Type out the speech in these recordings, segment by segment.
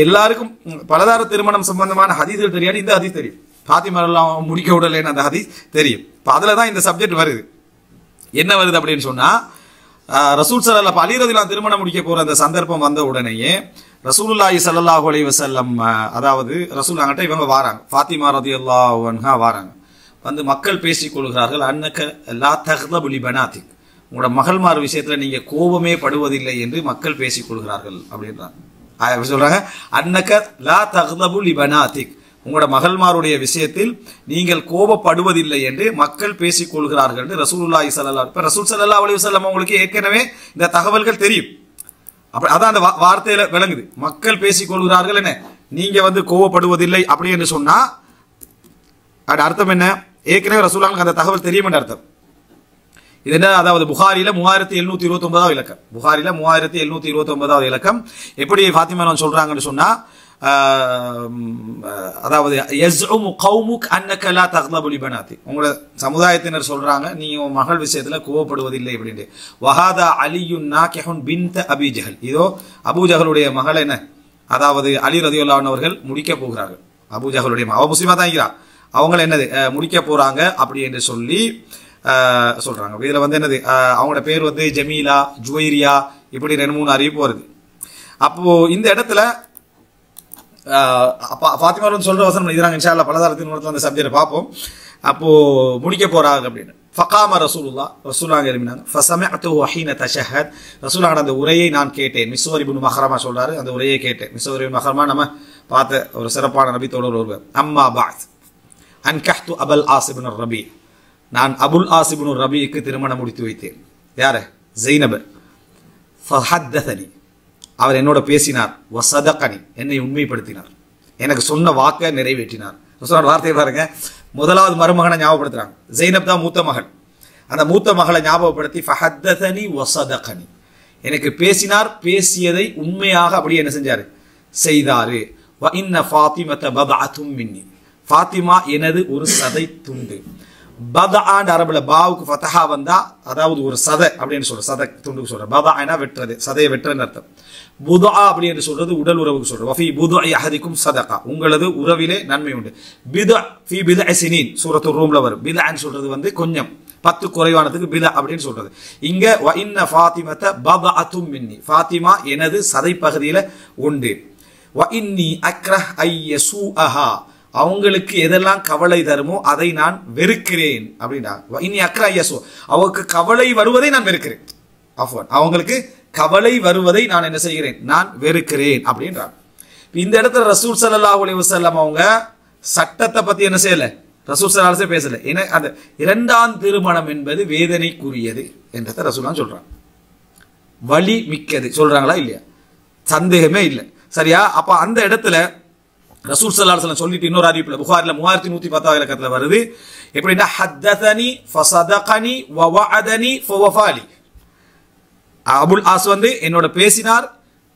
எல்லாருக்கும் பலதார திருமணம் சம்பந்தமான ஹதீஸ்கள் தெரியாது, இந்த ஹதீஸ் தெரியும். ஃபாத்திமா எல்லாம் முடிக்க விடலைன்னு அந்த ஹதீஸ் தெரியும். இப்போ அதில் தான் இந்த சப்ஜெக்ட் வருது. என்ன வருது அப்படின்னு சொன்னா, ரசூல் ஸல்லல்லாஹு அலைஹி வஸல்லம் திருமணம் முடிக்க போற அந்த சந்தர்ப்பம் வந்த உடனேயே ரசூலுல்லாஹி ஸல்லல்லாஹு அலைஹி வஸல்லம், அதாவது ரசூல் அங்கிட்ட இவங்க வாராங்க, ஃபாத்திமா ரலியல்லாஹு அன்ஹா வாராங்க. வந்து மக்கள் பேசிக் கொள்கிறார்கள், அன்னக லா தக்தபு லி பனாத்திக், உங்களோட மகள்மார் விஷயத்துல நீங்க கோபமே படுவதில்லை என்று மக்கள் பேசிக் கொள்கிறார்கள் அப்படின்றாங்க. சொல்றாங்க, அன்னக லா தக்தபு லி பனாத்திக், உங்களோட மகள்மாருடைய விஷயத்தில் நீங்கள் கோபப்படுவதில்லை என்று மக்கள் பேசிக் கொள்கிறார்கள் என்று ரசூலுல்லாஹி ஸல்லல்லாஹு அலைஹி வஸல்லம் அவங்களுக்கு ஏற்கனவே இந்த தகவல்கள் தெரியும். அப்ப அதான் அந்த வார்த்தையில விளங்குது, மக்கள் பேசிக் கொள்கிறார்கள் என்ன, நீங்க வந்து கோபப்படுவதில்லை அப்படி என்று சொன்னா அர்த்தம் என்ன, ஏற்கனவே ரசூலுல்லாஹ்க்கு அந்த தகவல் தெரியும் என்ற அர்த்தம். இது என்ன, அதாவது புகாரில 3729வது இலக்கம், புகாரில 3729வது இலக்கம். எப்படி ஃபாத்திமா சொல்றாங்கன்னு சொன்னா, அதாவது யஸ்உமு கௌமுக் அன்னக லா தக்லபு லி பனாதி, உங்களோட சமுதாயத்தினர் சொல்றாங்க நீ உன் மகள் விஷயத்துல கோபப்படுவதில்லை அப்படின்னு. வஹாதா அலியுன் நாகிஹுன் பின்த் அபி ஜஹல், இதோ அபூ ஜஹலுடைய மகள் என்ன, அதாவது அலி ரலியல்லாஹு அன்ஹு அவர்கள் முடிக்க போகிறார்கள். அபூ ஜஹலுடைய அவ முஸ்லிமா தான் இருக்கிறா, அவங்க என்னது முடிக்க போறாங்க அப்படி என்று சொல்லி சொல்றாங்க. இதுல வந்து என்னது, அவங்களோட பேர் வந்து ஜமீலா, ஜுவைரியா, இப்படி 2-3 அறிவிப்பு வருது. அப்போ இந்த இடத்துல ஃபாத்திமா சொல்ற வசனம் இதுறாங்க. இன்ஷா அல்லாஹ் பலதாரத்தின் மூலத்தில் அந்த சப்ஜெக்டை பார்ப்போம். அப்போ முடிக்க போறாங்க அப்படின்னு. ஃபகாம ரசூலுல்லாஹ் எழுப்பினாங்க. ஃபஸமிஅதுஹு ஹீன தஷஹத், ரசூலுல்லாஹ் அந்த உரையை நான் கேட்டேன். மிஸ்வர் இப்னு மஹ்ரமா சொல்றாரு, அந்த உரையை கேட்டேன். மிஸ்வர் இப்னு மஹ்ரமா நம்ம பார்த்த ஒரு சிறப்பான நபி தோழர் ஒருவர். அம்மா பஅத் அன்கஹ்து அபுல் ஆஸ் இப்னு ரபி, நான் அபுல் ஆஸ் இப்னு ரபிக்கு திருமணம் முடித்து வைத்தேன். யாரு, ஜைனப். ஃபஹத்தனி, அவர் என்னோட பேசினார். வசதகனி, என்னை உண்மைப்படுத்தினார், எனக்கு சொன்ன வாக்கை நிறைவேற்றினார். வார்த்தையை பாருங்க, முதலாவது மருமகனை ஞாபகப்படுத்துறாங்க. ஜைனப் தான் மூத்த மகள், அந்த மூத்த மகளை ஞாபகப்படுத்தி ஃபஹத்தனி வசதகனி, எனக்கு பேசினார், பேசியதை உண்மையாக அப்படியே என்ன செஞ்சாரு, செய்தாரு. வ இன்ன ஃபாத்திமத பதஅத்தும் மின்னி, ஃபாத்திமா எனது ஒரு சதை துண்டு. பதஆண்ட் அரபுல பாவுக்கு ஃபதஹா வந்தா அதாவது ஒரு சதை அப்படின்னு சொல்ற, சதை துண்டுக்கு சொல்ற. பதஆனா வெட்டுறது, சதையை வெட்டுறன்னு அர்த்தம். புதா அப்படி என்று சொல்றது உடல் உறவுக்கு சொல்ற. வஃபி புதுஇ அஹதிக்கும் சதகா, உங்களது உறவிலே நன்மை உண்டு. பித ஃபி பிதஇ சினீன் சூரத்து ரூம்ல வரும். பிதஅன்னு சொல்றது வந்து கொஞ்சம் 10 குறைவானதுக்கு பித அப்படின்னு சொல்றது. இங்க வ இன்ன ஃபாத்திமத பதஅத்தும் மின்னி, ஃபாத்திமா எனது சதை பகுதியில உண்டு. வ இன்னி அக்ரஹ் ஐயசூஅஹா, அவங்களுக்கு எதெல்லாம் கவலை தருமோ அதை நான் வெறுக்கிறேன் அப்படின்னா. இனி அக்ரா யசு, அவங்களுக்கு கவலை வருவதை நான் வெறுக்கிறேன். அவங்களுக்கு கவலை வருவதை நான் என்ன செய்கிறேன், நான் வெறுக்கிறேன் அப்படின்றாங்க. இந்த இடத்துல ரசூல் ஸல்லல்லாஹு அலைஹி வஸல்லம் அவங்க சட்டத்தை பத்தி என்ன செய்யல, ரசூல் ஸல்லல்லாஹு அலைஹி வஸல்லம் பேசல. ஏன்னா அந்த 2ஆம் திருமணம் என்பது வேதனைக்குரியது என்றதை ரசூலுல்லாஹ் சொல்றாங்க. வலி மிக்கது சொல்றாங்களா இல்லையா, சந்தேகமே இல்லை. சரியா? அப்ப அந்த இடத்துல ரசூல் ஸல்லல்லாஹு அலைஹி வஸல்லம் சொல்லிட்டு இன்னொரு அறிவிப்புல புகாரில 3110வது இலக்கத்துல வருது. எப்படின்னா ஹத்ததனி ஃபஸதகனி வ வஅதனி ஃபவஃபாலி, அபுல் ஆஸ் வந்து என்னோட பேசினார்,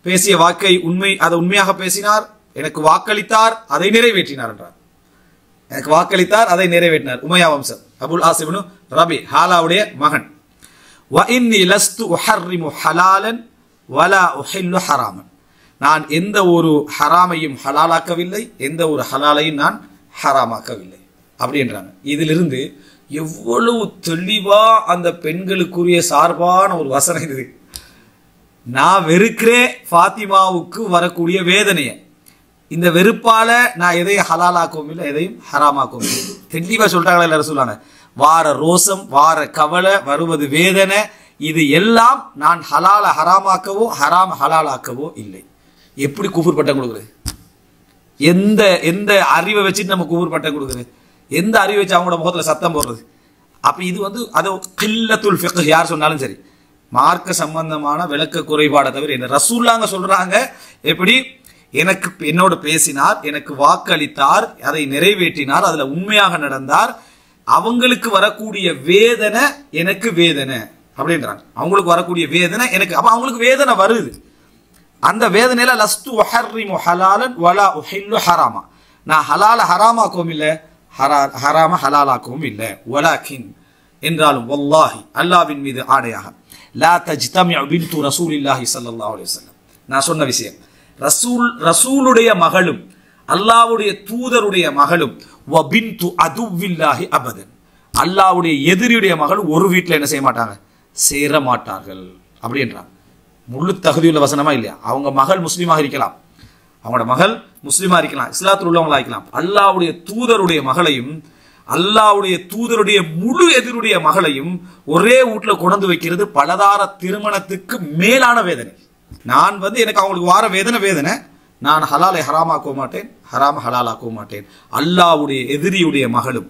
பேசிய வாக்கை அதை உண்மையாக பேசினார், எனக்கு வாக்களித்தார், அதை நிறைவேற்றினார் என்றார். எனக்கு வாக்களித்தார், அதை நிறைவேற்றினார். உமையா வம்சம், அபுல் ஆஸ் இப்னு ரபி, ஹாலாவுடைய மகன். வ இன்னி லஸ்து உஹர்ரிமு ஹலாலன் வலா உஹில்லு ஹராமன், நான் எந்த ஒரு ஹராமையும் ஹலாலாக்கவில்லை, எந்த ஒரு ஹலாலையும் நான் ஹராமாக்கவில்லை அப்படின்றாங்க. இதிலிருந்து எவ்வளவு தெளிவா அந்த பெண்களுக்குரிய சார்பான ஒரு வசனம் இது. நான் வெறுக்கிறேன் ஃபாத்திமாவுக்கு வரக்கூடிய வேதனைய, இந்த வெறுப்பால நான் எதையும் ஹலாலாக்கவும் இல்லை, எதையும் ஹராமாக்கவும் இல்லை. தெளிவா சொல்றாங்களா எல்லாரும் சொல்றாங்க. வார ரோசம், வார கவலை, வருவது வேதனை, இது எல்லாம் நான் ஹலால ஹராமாக்கவோ ஹராம ஹலாலாக்கவோ இல்லை. எப்படி குஃபர் பட்டம் கொடுக்குறது, எந்த அறிவை வச்சுட்டு நம்ம குஃபர் பட்டம் கொடுக்குறது, எந்த அறிவை வச்சு அவங்களோட முகத்துல சத்தம் போடுறது. அப்ப இது வந்து அது கில்லத்துல் ஃபிக்ஹ், யார் சொன்னாலும் சரி, மார்க்க சம்பந்தமான விளக்க குறைபாடை தவிர என்ன. ரசூலுல்லாஹ் சொல்றாங்க, எப்படி எனக்கு என்னோட பேசினார், எனக்கு வாக்களித்தார், அதை நிறைவேற்றினார், அதுல உண்மையாக நடந்தார், அவங்களுக்கு வரக்கூடிய வேதனை எனக்கு வேதனை அப்படின்றாங்க. அவங்களுக்கு வரக்கூடிய வேதனை எனக்கு, அப்ப அவங்களுக்கு வேதனை வருது. அந்த வேதனையில லஸ்து உஹர்ரிமு ஹலாலன் வலா உஹில்லு ஹராமா, நான் ஹலால ஹராமாக்கவும் இல்லை, ஹராம ஹலாலாக்கவும் இல்லை. வலாக்கின், என்றாலும் வல்லாஹி அல்லாஹ்வின் மீது ஆணையாக, லா தஜ்தமிஉ பின்து ரசூலில்லாஹி ஸல்லல்லாஹு அலைஹி வஸல்லம், நான் சொன்ன விஷயம், ரசூலுடைய மகளும் அல்லாஹ்வுடைய தூதருடைய மகளும் வ பின்து அதுவில்லாஹி அபதன், அல்லாஹ்வுடைய எதிரியுடைய மகளும் ஒரு வீட்டில் என்ன செய்ய மாட்டாங்க, சேர மாட்டார்கள் அப்படின்றாங்க. முழு தகுதியுள்ள வசனமா இல்லையா? அவங்க மகள் முஸ்லீமாக இருக்கலாம், அவங்களோட மகள் முஸ்லீமா இருக்கலாம், இஸ்லாத்தில் உள்ளவங்களா இருக்கலாம். அல்லாஹ்வுடைய தூதருடைய மகளையும் அல்லாஹ்வுடைய தூதருடைய முழு எதிருடைய மகளையும் ஒரே வீட்டில் கொண்டு வைக்கிறது பலதார திருமணத்துக்கு மேலான வேதனை. நான் எனக்கு அவங்களுக்கு வார வேதனை, நான் ஹலாலை ஹராமாக்க மாட்டேன், ஹராம ஹலாலாக்க மாட்டேன். அல்லாஹ்வுடைய எதிரியுடைய மகளும்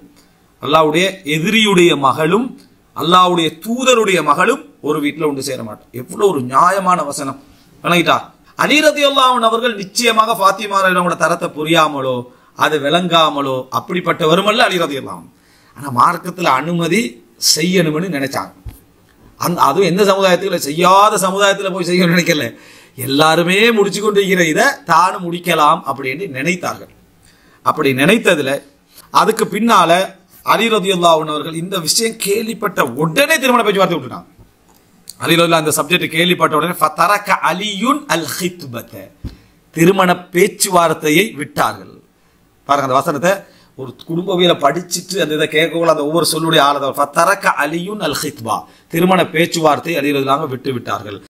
அல்லாஹ்வுடைய தூதருடைய மகளும் ஒரு வீட்டில் ஒன்று சேர மாட்டேன். எவ்வளவு ஒரு நியாயமான வசனம் வணங்கிட்டா. அலி ரலியல்லாஹு அன்ஹு அவர்கள் நிச்சயமாக ஃபாத்திமா ரலியல்லாஹு தரத்தை புரியாமலோ அது விளங்காமலோ அப்படிப்பட்டவருமல்ல அலி ரலியல்லாஹு அன்ஹு. ஆனா மார்க்கத்தில் அனுமதி செய்யணும்னு நினைச்சாங்க. அதுவும் எந்த சமுதாயத்தில், செய்யாத சமுதாயத்தில் போய் செய்யணும்னு நினைக்கல, எல்லாருமே முடிச்சு கொண்டிருக்கிற இதை தானும் முடிக்கலாம் அப்படின்னு நினைத்தார்கள். அப்படி நினைத்ததுல அதுக்கு பின்னால அலி ரலியல்லாஹு அன்ஹு அவர்கள் இந்த விஷயம் கேள்விப்பட்ட உடனே திருமண பேச்சுவார்த்தை விட்டுட்டாங்க. அலி ரலியல்லாஹு அந்த சப்ஜெக்ட் கேள்விப்பட்ட உடனே ஃபதரக அலியுன் அல் ஹித்பத, திருமண பேச்சுவார்த்தையை விட்டார்கள். பாருங்க அந்த வசனத்தை, ஒரு குடும்பவியலை படிச்சுட்டு அந்த இதை கேட்கக்கூட அந்த ஒவ்வொரு சொல்லுடைய ஆளதை ஃபதரக அலியுன் அல் ஹித்பா, திருமண பேச்சுவார்த்தை அலி ரலியல்லாஹு விட்டு விட்டார்கள்.